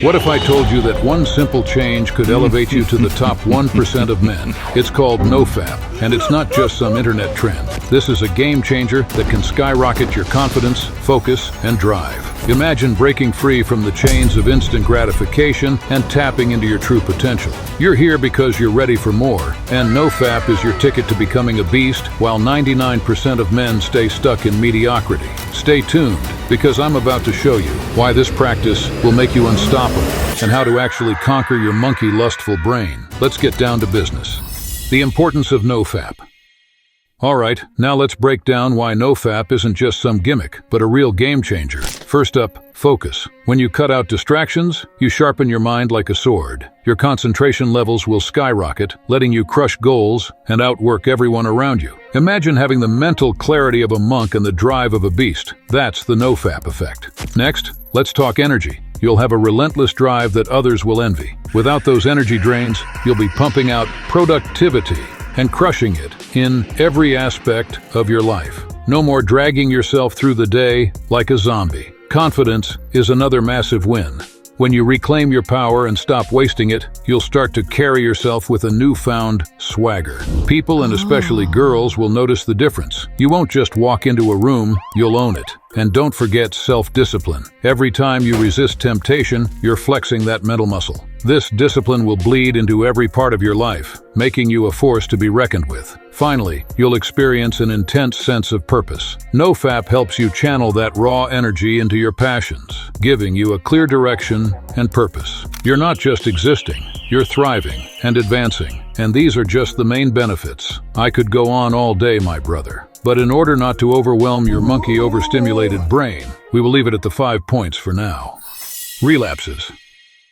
What if I told you that one simple change could elevate you to the top 1% of men? It's called NOFAP, and it's not just some internet trend. This is a game changer that can skyrocket your confidence, focus, and drive. Imagine breaking free from the chains of instant gratification and tapping into your true potential. You're here because you're ready for more, and NOFAP is your ticket to becoming a beast, while 99% of men stay stuck in mediocrity. Stay tuned, because I'm about to show you why this practice will make you unstoppable and how to actually conquer your monkey lustful brain. Let's get down to business. The importance of NOFAP. Alright, now let's break down why NOFAP isn't just some gimmick, but a real game changer. First up, focus. When you cut out distractions, you sharpen your mind like a sword. Your concentration levels will skyrocket, letting you crush goals and outwork everyone around you. Imagine having the mental clarity of a monk and the drive of a beast. That's the NOFAP effect. Next, let's talk energy. You'll have a relentless drive that others will envy. Without those energy drains, you'll be pumping out productivity and crushing it in every aspect of your life. No more dragging yourself through the day like a zombie. Confidence is another massive win. When you reclaim your power and stop wasting it, you'll start to carry yourself with a newfound swagger. People, and especially girls, will notice the difference. You won't just walk into a room, you'll own it. And don't forget self-discipline. Every time you resist temptation, you're flexing that mental muscle. This discipline will bleed into every part of your life, making you a force to be reckoned with. Finally, you'll experience an intense sense of purpose. NOFAP helps you channel that raw energy into your passions, giving you a clear direction and purpose. You're not just existing, you're thriving and advancing. And these are just the main benefits. I could go on all day, my brother. But in order not to overwhelm your monkey overstimulated brain, we will leave it at the 5 points for now. Relapses.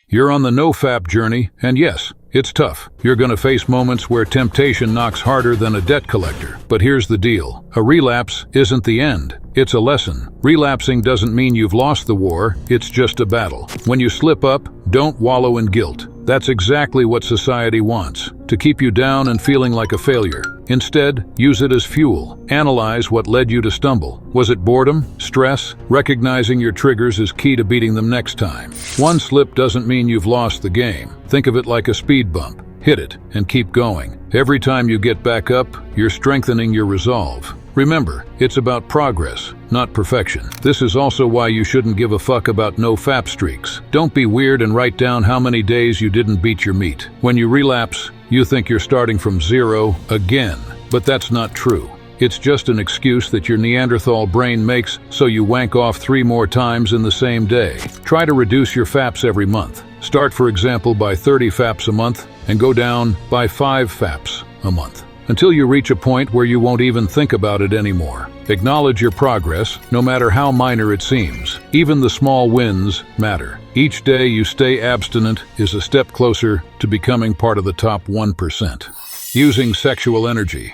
You're on the NOFAP journey, and yes, it's tough. You're gonna face moments where temptation knocks harder than a debt collector. But here's the deal. A relapse isn't the end. It's a lesson. Relapsing doesn't mean you've lost the war, it's just a battle. When you slip up, don't wallow in guilt. That's exactly what society wants, to keep you down and feeling like a failure. Instead, use it as fuel. Analyze what led you to stumble. Was it boredom? Stress? Recognizing your triggers is key to beating them next time. One slip doesn't mean you've lost the game. Think of it like a speed bump. Hit it and keep going. Every time you get back up, you're strengthening your resolve. Remember, it's about progress, not perfection. This is also why you shouldn't give a fuck about NOFAP streaks. Don't be weird and write down how many days you didn't beat your meat. When you relapse, you think you're starting from zero again. But that's not true. It's just an excuse that your Neanderthal brain makes so you wank off 3 more times in the same day. Try to reduce your FAPs every month. Start, for example, by 30 FAPs a month and go down by 5 FAPs a month, until you reach a point where you won't even think about it anymore. Acknowledge your progress, no matter how minor it seems. Even the small wins matter. Each day you stay abstinent is a step closer to becoming part of the top 1%. Using sexual energy.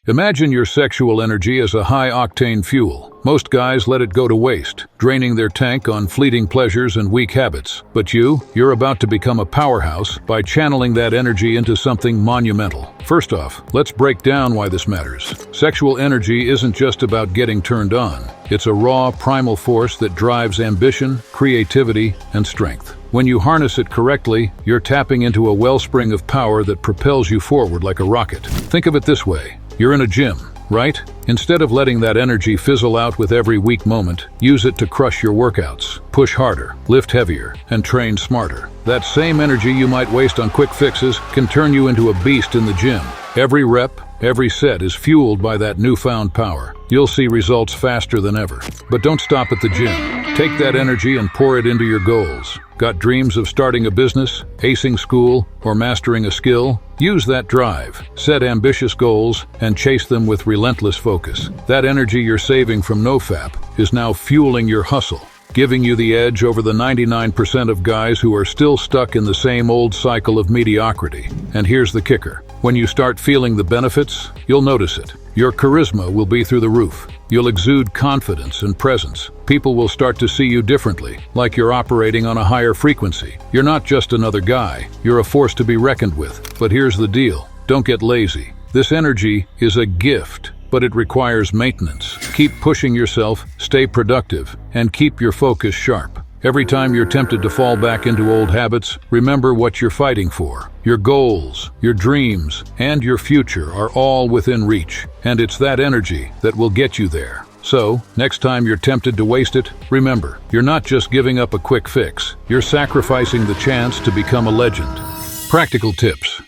Imagine your sexual energy as a high-octane fuel. Most guys let it go to waste, draining their tank on fleeting pleasures and weak habits. But you're about to become a powerhouse by channeling that energy into something monumental. First off, let's break down why this matters. Sexual energy isn't just about getting turned on. It's a raw, primal force that drives ambition, creativity, and strength. When you harness it correctly, you're tapping into a wellspring of power that propels you forward like a rocket. Think of it this way. You're in a gym, right? Instead of letting that energy fizzle out with every weak moment, use it to crush your workouts. Push harder, lift heavier, and train smarter. That same energy you might waste on quick fixes can turn you into a beast in the gym. Every rep, every set is fueled by that newfound power. You'll see results faster than ever. But don't stop at the gym. Take that energy and pour it into your goals. Got dreams of starting a business, acing school, or mastering a skill? Use that drive. Set ambitious goals and chase them with relentless focus. That energy you're saving from NOFAP is now fueling your hustle, giving you the edge over the 99% of guys who are still stuck in the same old cycle of mediocrity. And here's the kicker. When you start feeling the benefits, you'll notice it. Your charisma will be through the roof. You'll exude confidence and presence. People will start to see you differently, like you're operating on a higher frequency. You're not just another guy, you're a force to be reckoned with. But here's the deal. Don't get lazy. This energy is a gift, but it requires maintenance. Keep pushing yourself, stay productive, and keep your focus sharp. Every time you're tempted to fall back into old habits, remember what you're fighting for. Your goals, your dreams, and your future are all within reach, and it's that energy that will get you there. So, next time you're tempted to waste it, remember, you're not just giving up a quick fix, you're sacrificing the chance to become a legend. Practical tips.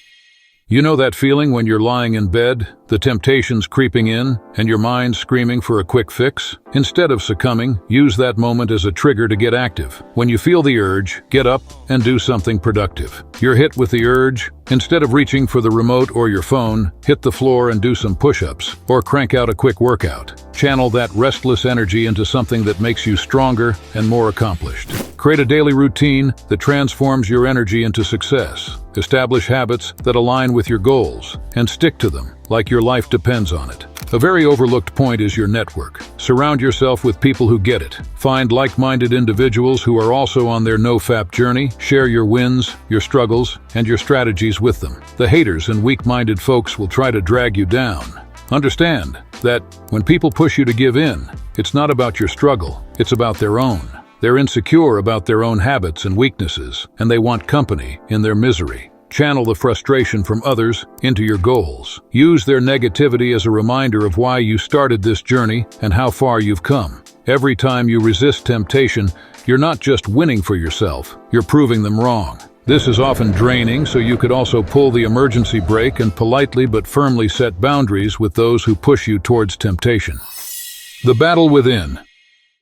You know that feeling when you're lying in bed, the temptation's creeping in, and your mind's screaming for a quick fix? Instead of succumbing, use that moment as a trigger to get active. When you feel the urge, get up and do something productive. You're hit with the urge, instead of reaching for the remote or your phone, hit the floor and do some push-ups, or crank out a quick workout. Channel that restless energy into something that makes you stronger and more accomplished. Create a daily routine that transforms your energy into success. Establish habits that align with your goals, and stick to them, like your life depends on it. A very overlooked point is your network. Surround yourself with people who get it. Find like-minded individuals who are also on their NOFAP journey. Share your wins, your struggles, and your strategies with them. The haters and weak-minded folks will try to drag you down. Understand that when people push you to give in, it's not about your struggle, it's about their own. They're insecure about their own habits and weaknesses, and they want company in their misery. Channel the frustration from others into your goals. Use their negativity as a reminder of why you started this journey and how far you've come. Every time you resist temptation, you're not just winning for yourself, you're proving them wrong. This is often draining, so you could also pull the emergency brake and politely but firmly set boundaries with those who push you towards temptation. The battle within.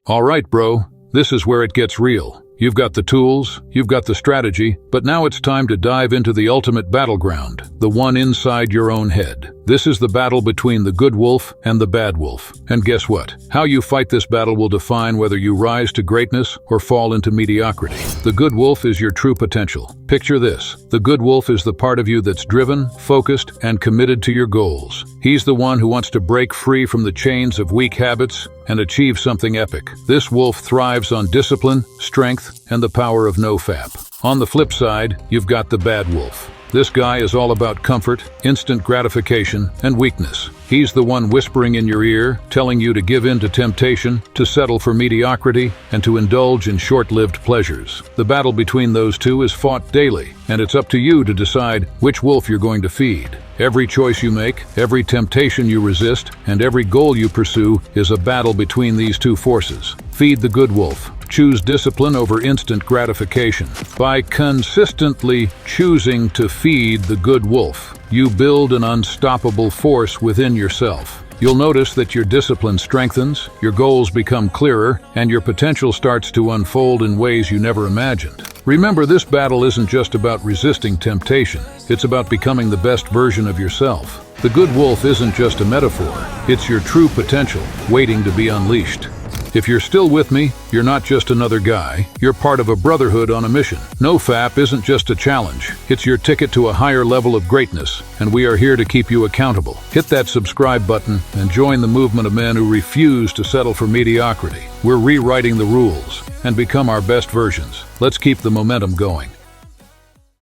All right, bro, this is where it gets real. You've got the tools, you've got the strategy, but now it's time to dive into the ultimate battleground, the one inside your own head. This is the battle between the good wolf and the bad wolf. And guess what? How you fight this battle will define whether you rise to greatness or fall into mediocrity. The good wolf is your true potential. Picture this. The good wolf is the part of you that's driven, focused, and committed to your goals. He's the one who wants to break free from the chains of weak habits and achieve something epic. This wolf thrives on discipline, strength, and the power of NOFAP. On the flip side, you've got the bad wolf. This guy is all about comfort, instant gratification, and weakness. He's the one whispering in your ear, telling you to give in to temptation, to settle for mediocrity, and to indulge in short-lived pleasures. The battle between those two is fought daily, and it's up to you to decide which wolf you're going to feed. Every choice you make, every temptation you resist, and every goal you pursue is a battle between these two forces. Feed the good wolf. Choose discipline over instant gratification. By consistently choosing to feed the good wolf, you build an unstoppable force within yourself. You'll notice that your discipline strengthens, your goals become clearer, and your potential starts to unfold in ways you never imagined. Remember, this battle isn't just about resisting temptation, it's about becoming the best version of yourself. The good wolf isn't just a metaphor, it's your true potential, waiting to be unleashed. If you're still with me, you're not just another guy, you're part of a brotherhood on a mission. NOFAP isn't just a challenge, it's your ticket to a higher level of greatness, and we are here to keep you accountable. Hit that subscribe button and join the movement of men who refuse to settle for mediocrity. We're rewriting the rules and become our best versions. Let's keep the momentum going.